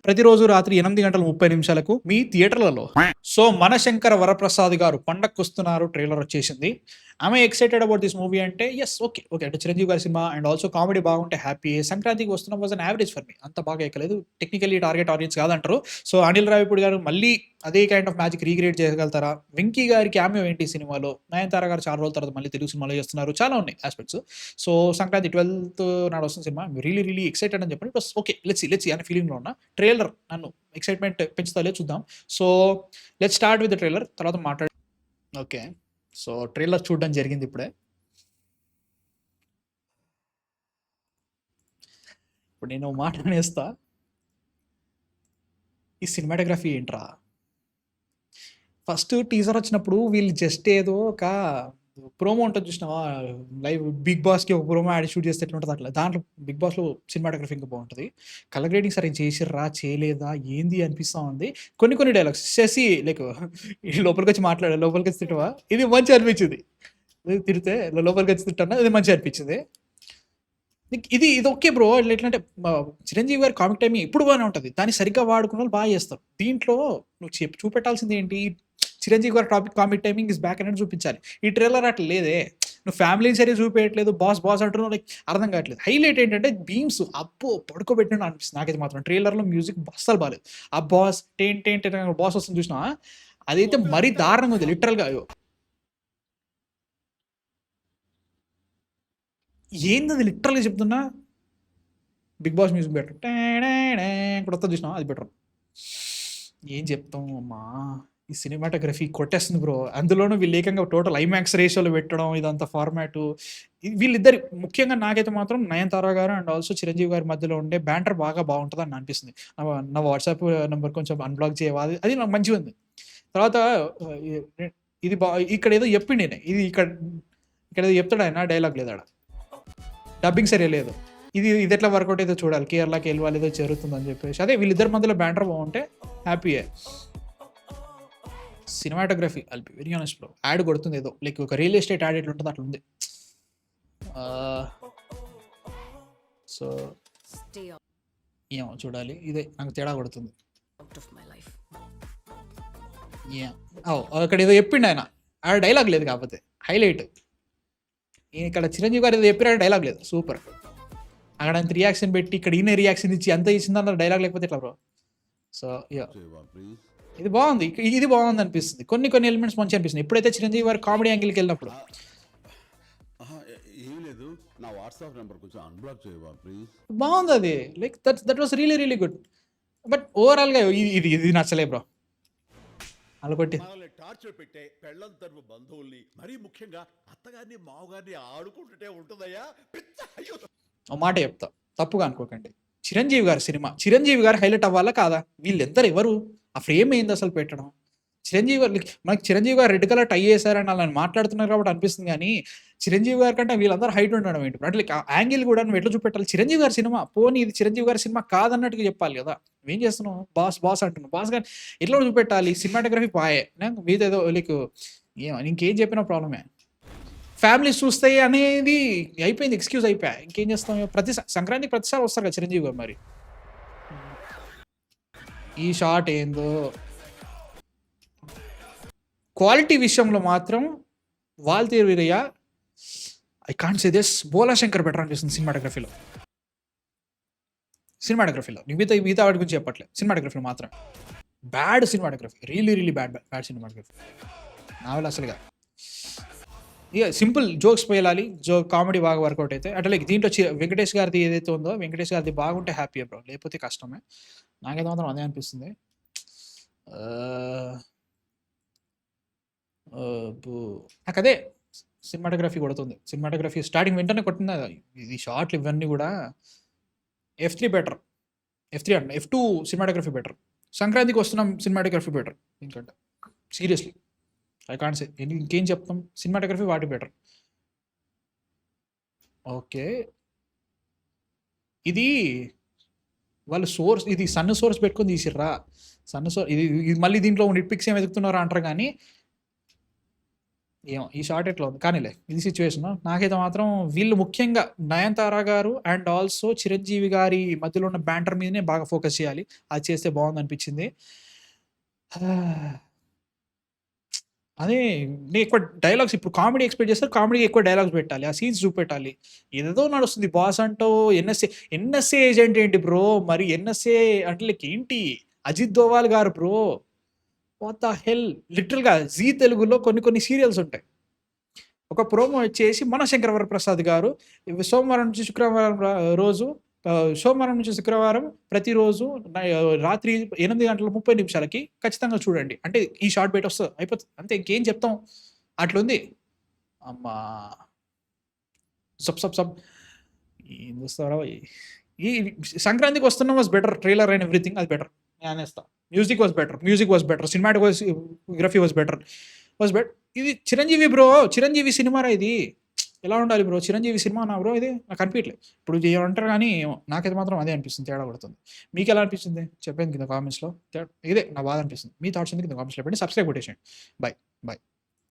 ప్రతిరోజు రాత్రి 8:30 మీ థియేటర్లలో. సో 'మనశంకర వరప్రసాద్' గారు పండక్కొస్తున్నారు ట్రైలర్ వచ్చేసింది. Am I excited about this movie అంటే యెస్. ఓకే. ఓకే. అంటే 'చిరంజీవి' గారి సినిమా అండ్ ఆల్సో కామెడీ బాగుంటే హ్యాపీయే. సంక్రాంతికి వస్తున్నాం was an average for me. అంత బాగా ఎక్కలేదు. టెక్నికల్లీ టార్గెట్ ఆడియన్స్ కాదంటారు. సో అనిల్ రావిపూడి గారు మళ్ళీ అదే కైండ్ ఆఫ్ మ్యాజిక్ రీక్రియేట్ చేయగలుగుతారా? 'వెంకీ' గారి క్యామియో ఏంటి ఈ సినిమాలో? 'నయనతార' గారు చాలా రోజుల తర్వాత మళ్ళీ తెలుగు సినిమాలో చేస్తున్నారు. చాలా ఉన్నాయి యాస్పెక్ట్స్. సో సంక్రాంతి 12థ్ నాడు వస్తున్న సినిమా. రియల్లీ రియల్లీ ఎక్సైటెడ్ అని చెప్పండి. Plus okay. లెట్స్ సీ అనే ఫీలింగ్‌లో ఉన్నా. ట్రైలర్ నన్ను ఎక్సైట్‌మెంట్ పెంచుతా లేదు చూద్దాం. So let's start with the trailer. తర్వాత ఓకే. సో ట్రైలర్ చూడడం జరిగింది ఇప్పుడే. ఇప్పుడు నేను ఓ మాట అనేస్తా. ఈ సినిమాటోగ్రఫీ ఏంట్రా? ఫస్ట్ టీజర్ వచ్చినప్పుడు వీళ్ళు జస్ట్ ఏదో ఒక ప్రోమో ఉంటది చూసినావా? లైవ్ 'బిగ్ బాస్‌కి' ఒక ప్రోమో యాడ్ షూట్ చేస్తే ఎట్లుంటది అట్లా. దాంట్లో 'బిగ్ బాస్‌లో' సినిమాటోగ్రఫీ ఇంకా బావుంటది. కలర్ గ్రేడింగ్ సరిగ్గా చేసిర్రా? చేయలేదా? ఏంది అనిపిస్తా ఉంది. కొన్ని కొన్ని డైలాగ్స్ శశి లైక్ లోపలికొచ్చి లోపలికొచ్చి తిట్టవా? ఇది మంచిగా అనిపించింది. తిడితే లోపలికొచ్చి తిట్టన్నా ఇది మంచిగా అనిపించింది. ఇది ఓకే బ్రో. ఎట్లంటే 'చిరంజీవి' గారి కామిక్ టైమింగ్ ఎప్పుడు బానే ఉంటది. దాన్ని సరిగ్గా వాడుకున్నోళ్ళు బాగా చేస్తారు. దీంట్లో నువ్వు చూపెట్టాల్సింది ఏంటి? 'చిరంజీవి' గారి కామిక్ టైమింగ్ ఇస్ బ్యాక్ అన్నట్టు చూపించాలి. ఈ ట్రైలర్ అట్లా లేదే. నువ్వు ఫ్యామిలీని సరిగ్గా చూపియట్లేదు. బాస్ అంటున్నావు లైక్ అర్థం కావట్లేదు. హైలైట్ ఏంటంటే బీమ్స్ అబ్బో! పడుకోబెట్టినట్టు అనిపిస్తుంది నాకైతే మాత్రం. ట్రైలర్‌లో మ్యూజిక్ అస్సలు బాలేదు. ఆ బాస్ టేన్ టేన్ టేన్ అని బాస్ వస్తుంది చూసినావా? అదైతే మరీ దారుణంగా ఉంది లిటరల్‌గా. ఏందది లిటరల్‌గా చెప్తున్నా. 'Big boss' music better. ఇప్పుడు వస్తది చూసినావా? అది బెటర్. ఏం చెప్తాం అమ్మా! ఈ సినిమాటోగ్రఫీ కొట్టేస్తుంది బ్రో. అందులోనూ వీళ్ళు ఏకంగా టోటల్ ఐమాక్స్ రేషియోలో పెట్టడం ఇదంతా ఫార్మాటు. వీళ్ళిద్దరి ముఖ్యంగా నాకైతే మాత్రం 'నయనతార' గారు అండ్ ఆల్సో 'చిరంజీవి' గారి మధ్యలో ఉండే బ్యాంటర్ బాగా బావుంటదని అనిపిస్తుంది. నా వాట్సాప్ నంబర్ కొంచెం అన్‌బ్లాక్ చేయవా? అది నాకు మంచిగుంది. తర్వాత ఆహ్, ఇ ఇది ఇక్కడేదో చెప్పిండు ఈయన. ఇక్కడేదో చెప్తాడాయన డైలాగ్ లేదాడ. డబ్బింగ్ సరిగ్గా లేదు. ఇదెట్లా వర్కౌట్ అయిద్దో చూడాలి. 'కేరళకి ఎల్' వాళ్ళేదో జరుగుతుందని చెప్పేసి. అదే వీళ్ళిద్దరి మధ్యలో బ్యాంటర్ బావుంటే హ్యాపీయే. Cinematography I'll be very honest bro. Ad కొడుతుంది ఏదో. లైక్ ఒక రియల్ ఎస్టేట్ యాడ్ ఎట్లుంటదో అట్లుంది. ఆహ్, సో Stay ఏమో చూడాలి. ఇదే నాకు తేడా కొడుతుంది. out of my life. Yeah! అక్కడేదో చెప్పిండాయన. ఆడ డైలాగ్ లేదు కాకపోతే. హైలైట్. ఇక్కడ 'చిరంజీవి' గారు ఏదో చెప్పారు డైలాగ్ లేదు. సూపర్. అక్కడ అంత రియాక్షన్ పెట్టి ఇక్కడ ఈయన రియాక్షన్ ఇచ్చి అంతా ఇచ్చిందన్న డైలాగ్ లేకపోతే ఎట్లా బ్రో? So yeah! ఇది బావుంది. ఇది బావుందనిపిస్తుంది. కొన్ని ఎలిమెంట్స్ మంచిగనిపిస్తున్నాయి. ఎప్పుడైతే 'చిరంజీవి' గారు కామెడీ యాంగిల్‌కెళ్ళినప్పుడు ఏం లేదు. నా వాట్సాప్ నెంబర్ కొంచెం అన్‌బ్లాక్ చేయవా ప్లీజ్? బావుందది. Like that was really good. But ఓవరాల్‌గా ఇది నచ్చలే బ్రో. అలా కొట్టి మనల్ని టార్చర్ పెట్టే పెళ్ళం తరపు బంధువుల్ని మరీ ముఖ్యంగా అత్తగారిని మామగారిని ఆడుకుంటుంటే ఉంటుందయ్యా పిచ్చ అయ్యో. ఓ మాట చెప్తా. తప్పుగా అనుకోకండి. 'చిరంజీవి' గారి సినిమా. 'చిరంజీవి' గారు హైలైట్ అవ్వాలా కాదా? వీళ్ళిద్దరు ఎవరు? ఆ ఫ్రేమ్ ఏందసలు పెట్టడం? మనకి 'చిరంజీవి' గారు రెడ్ కలర్ టై ఏసారని ఆళ్ళని మాట్లాడుతున్నారు కాబట్టి అనిపిస్తుంది గానీ, 'చిరంజీవి' గారి కంటే వీళ్ళందరూ హైట్ ఉండడం ఏంటి? అంటే లైక్ ఆ యాంగిల్ గూడా నువ్వు ఎట్లా చూపెట్టాలి? 'చిరంజీవి' గారి సినిమా. పోనీ ఇది 'చిరంజీవి' గారి సినిమా కాదన్నట్టుగా చెప్పాలి గదా! నువ్వేం చేస్తున్నావు? బాస్ అంటున్నావు. బాస్ గారిని ఎట్లా చూపెట్టాలి? సినిమాటోగ్రఫీ పాయే. మీదేదో లైక్ ఇంకేం చెప్పినా ప్రాబ్లమే. ఫ్యామిలీస్ చూస్తాయి అనేది అయిపోయింది. ఎక్స్‌క్యూజ్ అయిపాయే. ఇంకేం చేస్తాం? సంక్రాంతికి ప్రతిసారి వస్తారు కదా 'చిరంజీవి' గారు మరి. ఈ షాట్ ఏందో క్వాలిటీ విషయంలో మాత్రం 'Waltair Veerayya' I can't say this 'Bhola Shankar' better అనిపిస్తుంది సినిమాటోగ్రఫీలో. మిగతా వాటి గురించి చెప్పట్లేదు. సినిమాటోగ్రఫీలో మాత్రం. Bad cinematography. Really bad cinematography. నా వల్ల అసలుగా. సింపుల్ జోక్స్ పేలాలి. కామెడీ బాగా వర్కౌట్ అయితే. అంటే లైక్ దీంట్లో 'వెంకటేష్' గారిది ఏదైతే ఉందో 'వెంకటేష్' గారిది బాగుంటే హ్యాపీయే బ్రో. లేకపోతే కష్టమే. నాకైతే మాత్రం అదే అనిపిస్తుంది. ఆహ్, అబ్బో! నాకదే సినిమాటోగ్రఫీ కొడుతుంది. సినిమాటోగ్రఫీ స్టార్టింగ్ వెంటనే కొట్టింది ఈ షాట్లు ఇవన్నీ గూడా ఎఫ్3 బెటర్. ఎఫ్3 అంటున్నా. F2 cinematography better. సంక్రాంతికి వస్తున్నాం సినిమాటోగ్రఫీ బెటర్ దీనికంటే. సీరియస్‌లీ. ఐ కాంట్ సే. ఇంకేం చెప్తాం? సినిమాటోగ్రఫీ వాటి బెటర్. ఓకే. ఇది వాళ్ళు ఇది సన్ సోర్స్ పెట్టుకొని తీసిర్రా? ఇది మళ్ళీ దీంట్లో నిట్ పిక్స్ ఏం వెతుకుతున్నారా అంటారు గానీ ఏమో ఈ షార్ట్ ఎట్లా ఉంది కానీలే ఇది సిచ్యువేషన్. నాకైతే మాత్రం వీళ్ళు ముఖ్యంగా నయనతార గారు అండ్ ఆల్సో చిరంజీవి గారి మధ్యలో ఉన్న బ్యాంటర్ మీదనే బాగా ఫోకస్ చేయాలి. అది చేస్తే బాగుంది అనిపించింది. అదే నేను ఎక్కువ డైలాగ్స్ ఇప్పుడు కామెడీ ఎక్స్పెక్ట్ చేస్తారు, కామెడీకి ఎక్కువ డైలాగ్స్ పెట్టాలి, ఆ సీన్స్ చూపెట్టాలి. ఏదేదో నడుస్తుంది బాస్ అంటావు, ఎన్ఎస్ఏ ఏజెంట్ ఏంటి బ్రో, మరి ఎన్ఎస్ఏ అంటే లైక్ ఏంటి, అజిత్ దోవాల్ గారు బ్రో, వాట్ ద హెల్. లిటరల్గా జీ తెలుగులో కొన్ని సీరియల్స్ ఉంటాయి. ఒక ప్రోమో వచ్చేసి మన శంకర వరప్రసాద్ గారు సోమవారం నుంచి శుక్రవారం రోజు సోమవారం నుంచి శుక్రవారం ప్రతిరోజు రాత్రి 8:30 ఖచ్చితంగా చూడండి అంటే ఈ షార్ట్ బయట వస్తుంది, అయిపోతుంది అంతే, ఇంకేం చెప్తాం. అట్లుంది. అమ్మా సబ్ సబ్ సబ్ ఏం చూస్తారా ఈ సంక్రాంతికి వస్తున్న was better, trailer and everything అది బెటర్ నేను అనేస్తా. Music was better, cinematography was better. ఇది చిరంజీవి బ్రో, చిరంజీవి సినిమారా ఇది. ఎలా ఉండాలి బ్రో, చిరంజీవి సినిమా నా బ్రో ఇది, నాకు అనిపించలేదు. ఇప్పుడు ఏమంటారు కానీ నాకైతే మాత్రం అదే అనిపిస్తుంది, తేడా కొడుతుంది. మీకు ఎలా అనిపిస్తుంది చెప్పండి కింద కామెంట్స్లో. ఇదే నా బాధ అనిపిస్తుంది. మీ థాట్స్ కింద కామెంట్స్లో చెప్పండి. సబ్స్క్రైబ్ కొట్టేసేయండి. బాయ్.